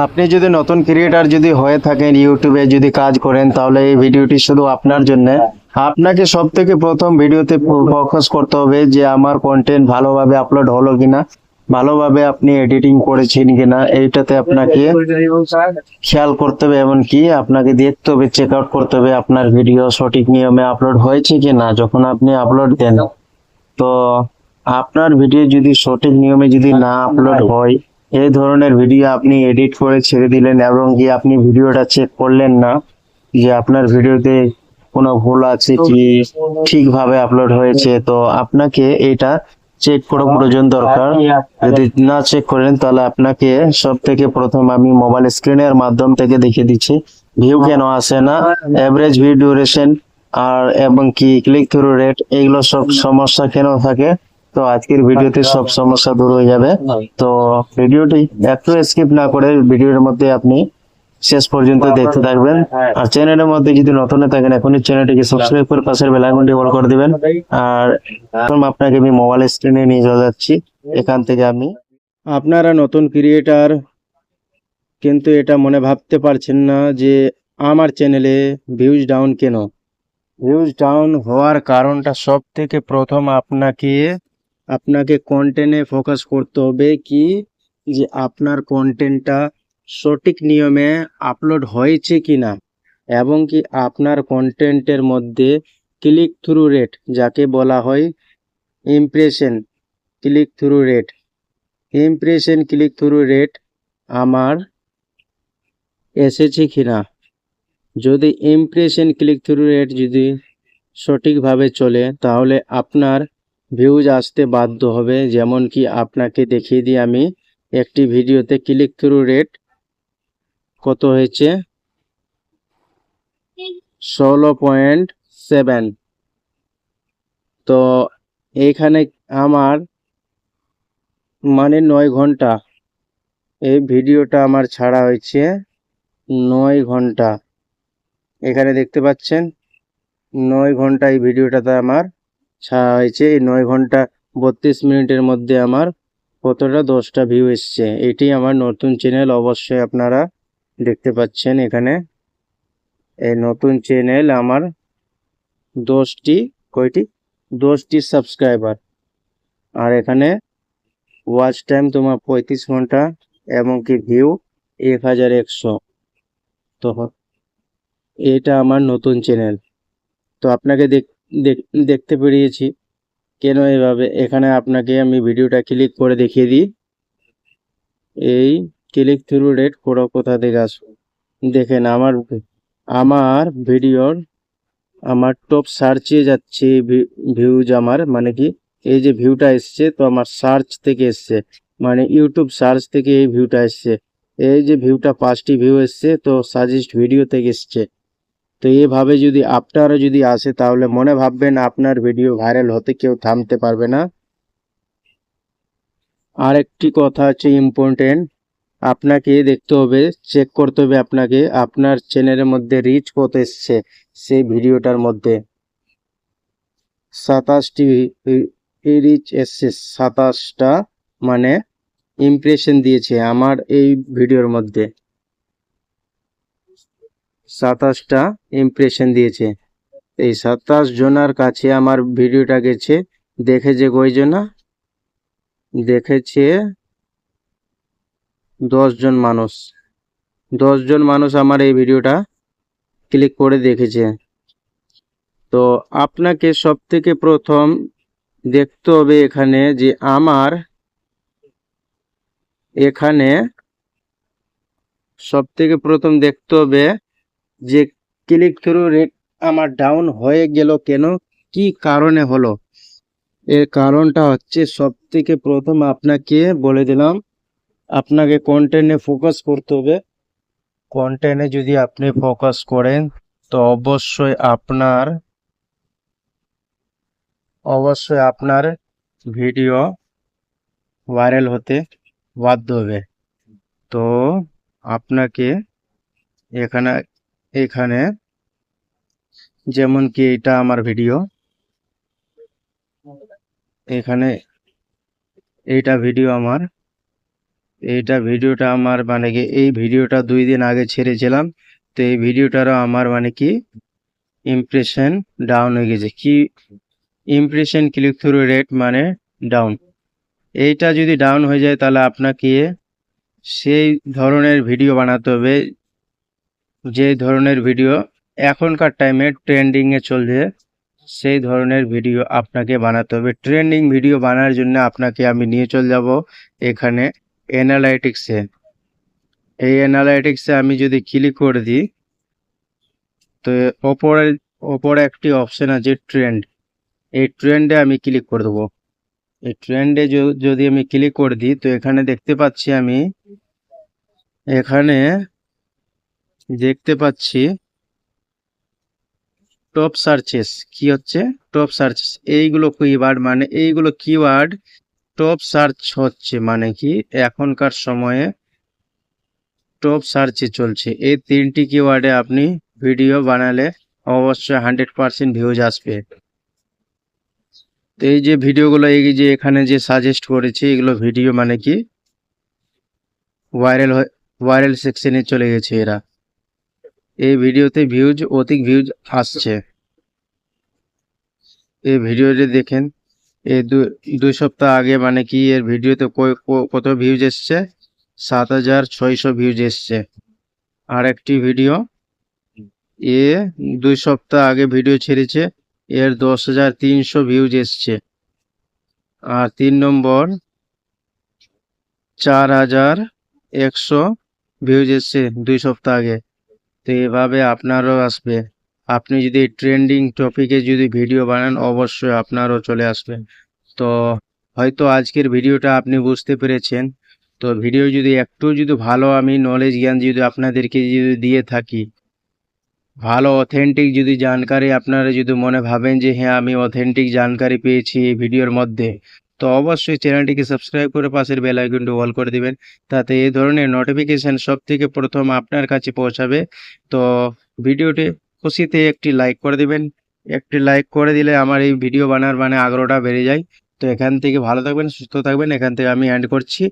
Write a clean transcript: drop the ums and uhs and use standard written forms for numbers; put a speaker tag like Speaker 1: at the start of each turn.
Speaker 1: আপনি যদি নতুন ক্রিয়েটার যদি হয়ে থাকেন, ইউটিউবে যদি কাজ করেন, তাহলে এই ভিডিওটি শুধু আপনার জন্য। আপনাকে সব থেকে প্রথম ভিডিওতে ফোকাস করতে হবে যে আমার কন্টেন্ট ভালোভাবে আপলোড হলো কিনা, ভালোভাবে আপনি এডিটিং করেছেন কিনা, এইটাতে আপনাকে খেয়াল করতে হবে। এমনকি আপনাকে দেখতে হবে, চেক আউট করতে হবে আপনার ভিডিও সঠিক নিয়মে আপলোড হয়েছে কিনা। যখন আপনি আপলোড দেন, তো আপনার ভিডিও যদি সঠিক নিয়মে যদি না আপলোড হয়, এই ধরনের ভিডিও আপনি এডিট করে ছেড়ে দিলেন এবং কি আপনি ভিডিওটা চেক করলেন না যে আপনার ভিডিওতে কোনো ভুল আছে কি, ঠিকভাবে আপলোড হয়েছে, তো আপনাকে এটা চেক করা প্রয়োজন দরকার। যদি না চেক করেন, তাহলে আপনাকে সব থেকে প্রথম আমি মোবাইল স্ক্রিনের মাধ্যম থেকে দেখিয়ে দিচ্ছি ভিউ কেন আসে না, এভারেজ ভিউ ডিউরেশন, আর এবং কি ক্লিক থ্রু রেট, এগুলো সব সমস্যা কেন থাকে। তো আজকের ভিডিওতে সব সমস্যা দূর হয়ে যাবে। তো ভিডিওটি একটু স্কিপ না করে ভিডিওর মধ্যে আপনি শেষ পর্যন্ত দেখতে থাকবেন। আর চ্যানেলের মধ্যে যদি নতুন থাকেন, এখনই চ্যানেলটিকে সাবস্ক্রাইব করে পাশের বেল আইকনটি অল করে দিবেন। আর এখন আপনাকে আমি মোবাইল স্ক্রিনে নিয়ে চলে যাচ্ছি। এখান থেকে আমি, আপনারা নতুন ক্রিয়েটার কিন্তু এটা মনে ভাবতে পারছেন না যে আমার চ্যানেলে ভিউজ ডাউন কেন। ভিউজ ডাউন হওয়ার কারণটা সব থেকে প্রথম আপনাকে কন্টেন্টে ফোকাস করতে হবে কি, যে আপনার কন্টেন্টটা সঠিক নিয়মে আপলোড হয়েছে কিনা, এবং কি আপনার কন্টেন্টের মধ্যে ক্লিক থ্রু রেট, যাকে বলা হয় impression click through rate, impression click through rate আমার এসেছে কিনা। যদি ইমপ্রেশন ক্লিক থ্রু রেট যদি সঠিকভাবে চলে, তাহলে আপনার ভিউজ আসতে বাধ্য হবে। যেমন কি আপনাকে দেখিয়ে দিই আমি একটি ভিডিওতে ক্লিক থ্রু রেট কত হয়েছে, 16.7। তো এইখানে আমার মানে 9 ঘন্টা এই ভিডিওটা আমার ছাড়া হয়েছে, 9 ঘন্টা। এখানে দেখতে পাচ্ছেন 9 ঘন্টা এই ভিডিওটাতে আমার ছাড়া হয়েছে। এই 9 ঘন্টা 32 মিনিটের মধ্যে আমার কতটা 10টা ভিউ এসছে। এটি আমার নতুন চ্যানেল, অবশ্যই আপনারা দেখতে পাচ্ছেন এখানে এই নতুন চ্যানেল আমার 10টি সাবস্ক্রাইবার। আর এখানে ওয়াচ টাইম তোমার 35 ঘন্টা এবং কি ভিউ 1100। তো এটা আমার নতুন চ্যানেল। তো আপনাকে দেখতে পেরিয়েছি কেন এভাবে। এখানে আপনাকে আমি ভিডিওটা ক্লিক করে দেখিয়ে দিই। এই ক্লিক থ্রু রেট কোথা থেকে আসবে দেখেন। আমার ভিডিওর আমার টপ সার্চে যাচ্ছে ভিউজ, আমার মানে কি এই যে ভিউটা এসছে, তো আমার সার্চ থেকে এসছে, মানে ইউটিউব সার্চ থেকে এই ভিউটা এসছে। এই যে ভিউটা 5টি ভিউ এসছে, তো সাজেস্ট ভিডিও থেকে এসছে। তো এইভাবে যদি আপনারও যদি আসে, তাহলে মনে ভাববেন আপনার ভিডিও ভাইরাল হতে কেউ থামতে পারবে না। আর একটি কথা হচ্ছে ইম্পর্টেন্ট, আপনাকে দেখতে হবে, চেক করতে হবে আপনাকে আপনার চ্যানেলের মধ্যে রিচ কত এসছে। সেই ভিডিওটার মধ্যে 27টি রিচ এসছে, 27টা মানে ইমপ্রেশন দিয়েছে আমার এই ভিডিওর মধ্যে, 27টা ইমপ্রেশন দিয়েছে। এই 27 জনের কাছে আমার ভিডিওটা গেছে, দেখেছে কয়জনা, দেখেছে 10 জন মানুষ। 10 জন মানুষ আমার এই ভিডিওটা ক্লিক করে দেখেছে। তো আপনাকে সব থেকে প্রথম দেখতে হবে এখানে যে আমার এখানে সব থেকে প্রথম দেখতে হবে যে ক্লিক থ্রু রেট আমার ডাউন হয়ে গেল কেন, কি কারণে হলো। এর কারণটা হচ্ছে সব থেকে প্রথম আপনাকে বলে দিলাম, আপনাকে কন্টেন্টে ফোকাস করতে হবে। কন্টেন্টে যদি আপনি ফোকাস করেন, তো অবশ্যই আপনার ভিডিও ভাইরাল হতে বাধ্য হবে। তো আপনাকে এখানে এখানে যেমন কি এটা আমার ভিডিও, এখানে এইটা ভিডিও আমার, এইটা ভিডিওটা আমার মানে কি এই ভিডিওটা 2 দিন আগে ছেড়েছিলাম। তো এই ভিডিওটারও আমার মানে কি ইমপ্রেশন ডাউন হয়ে গেছে। কি ইমপ্রেশন ক্লিক থ্রু রেট মানে ডাউন। এইটা যদি ডাউন হয়ে যায় তাহলে আপনাকে সেই ধরনের ভিডিও বানাতে হবে, যে ধরনের ভিডিও এখনকার টাইমে ট্রেন্ডিং এ চলছে, সেই ধরনের ভিডিও আপনাকে বানাতে হবে। ট্রেন্ডিং ভিডিও বানানোর জন্য আপনাকে আমি নিয়ে চলে যাব এখানে অ্যানালাইটিক্সে। এই অ্যানালাইটিক্সে আমি যদি ক্লিক করে দিই, তো ওপরে একটি অপশন আছে ট্রেন্ড। এই ট্রেন্ডে আমি ক্লিক করে দেবো। এই ট্রেন্ডে যদি আমি ক্লিক করে দিই, তো এখানে দেখতে পাচ্ছি টপ সার্চেস। কি হচ্ছে টপ সার্চেস? এইগুলো কিওয়ার্ড, মানে এইগুলো কিওয়ার্ড টপ সার্চ হচ্ছে, মানে কি এখনকার সময়ে টপ সার্চে চলছে। এই 3টি কিওয়ার্ডে আপনি ভিডিও বানালে অবশ্যই 100% ভিউজ আসবে। তো এই যে ভিডিওগুলো, এই যে এখানে যে সাজেস্ট করেছি, এগুলো ভিডিও মানে কি ভাইরাল সেকশনে চলে গেছে এরা। এই ভিডিওতে অধিক ভিউজ আসছে। এই ভিডিওটি দেখেন, এই 2 সপ্তাহ আগে মানে কি এর ভিডিওতে কত ভিউজ এসছে? 7600 ভিউজ এসছে। আর একটি ভিডিও এ 2 সপ্তাহ আগে ভিডিও ছেড়েছে, এর 10,300 ভিউজ এসছে। আর 3 নম্বর 4100 ভিউজ এসছে 2 সপ্তাহ আগে। তো এভাবে আপনারও আসবে। আপনি যদি ট্রেন্ডিং টপিকে যদি ভিডিও বানান, অবশ্যই আপনারও চলে আসবে। তো হয়তো আজকের ভিডিওটা আপনি বুঝতে পেরেছেন। তো ভিডিও যদি একটু যদি ভালো আমি নলেজ জ্ঞান যদি আপনাদেরকে যদি দিয়ে থাকি, ভালো অথেন্টিক যদি জানকারি আপনারা যদি মনে ভাবেন যে হ্যাঁ আমি অথেন্টিক জানকারি পেয়েছি এই ভিডিওর মধ্যে, তো অবশ্যই চ্যানেলটিকে সাবস্ক্রাইব করে পাশের বেল আইকনটি অল করে দিবেন। তাতে এই ধরনের নোটিফিকেশন সব থেকে প্রথম আপনার কাছে পৌঁছাবে। তো ভিডিওটি খুশিতে একটি লাইক করে দিবেন। একটি লাইক করে দিলে আমার এই ভিডিও বানার মানে আগ্রহটা বেড়ে যায়। তো এখান থেকে ভালো থাকবেন, সুস্থ থাকবেন। এখান থেকে আমি এন্ড করছি।